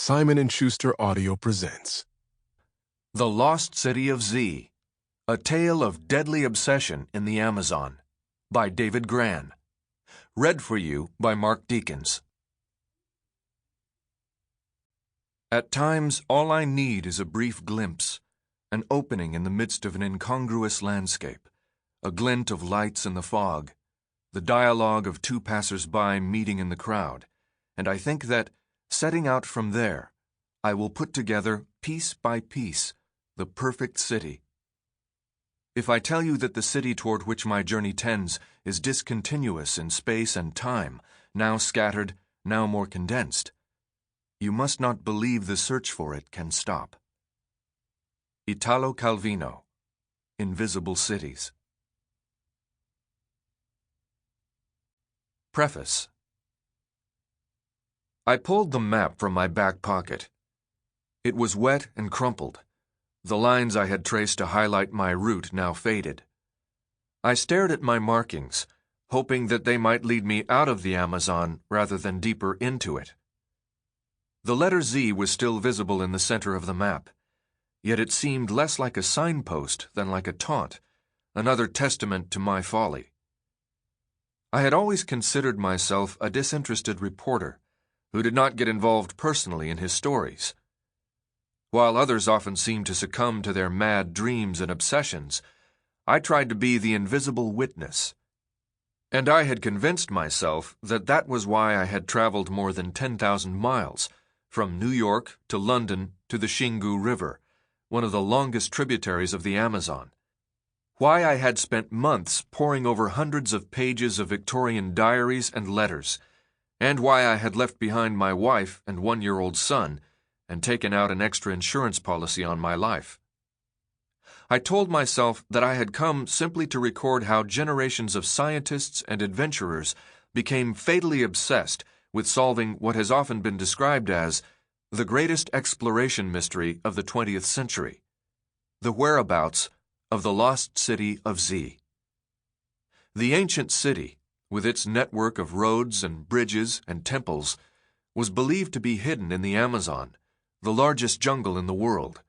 Simon & Schuster Audio presents The Lost City of Z, A Tale of Deadly Obsession in the Amazon, by David Grann. Read for you by Mark Deakins. At times, all I need is a brief glimpse, an opening in the midst of an incongruous landscape, a glint of lights in the fog, the dialogue of two passers-by meeting in the crowd, and I think that, setting out from there, I will put together, piece by piece, the perfect city. If I tell you that the city toward which my journey tends is discontinuous in space and time, now scattered, now more condensed, you must not believe the search for it can stop. Italo Calvino, Invisible Cities. Preface. I pulled the map from my back pocket. It was wet and crumpled. The lines I had traced to highlight my route now faded. I stared at my markings, hoping that they might lead me out of the Amazon rather than deeper into it. The letter Z was still visible in the center of the map, yet it seemed less like a signpost than like a taunt, another testament to my folly. I had always considered myself a disinterested reporter who did not get involved personally in his stories. While others often seemed to succumb to their mad dreams and obsessions, I tried to be the invisible witness. And I had convinced myself that that was why I had traveled more than 10,000 miles, from New York to London to the Xingu River, one of the longest tributaries of the Amazon. Why I had spent months poring over hundreds of pages of Victorian diaries and letters, and why I had left behind my wife and one-year-old son and taken out an extra insurance policy on my life. I told myself that I had come simply to record how generations of scientists and adventurers became fatally obsessed with solving what has often been described as the greatest exploration mystery of the 20th century, the whereabouts of the lost city of Z. The ancient city, with its network of roads and bridges and temples, was believed to be hidden in the Amazon, the largest jungle in the world.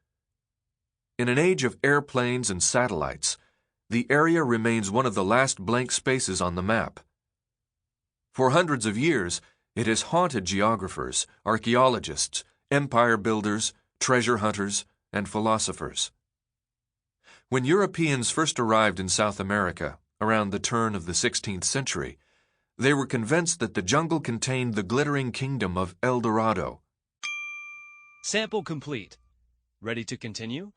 In an age of airplanes and satellites, the area remains one of the last blank spaces on the map. For hundreds of years, it has haunted geographers, archaeologists, empire builders, treasure hunters, and philosophers. When Europeans first arrived in South America, around the turn of the 16th century, they were convinced that the jungle contained the glittering kingdom of El Dorado. Sample complete. Ready to continue?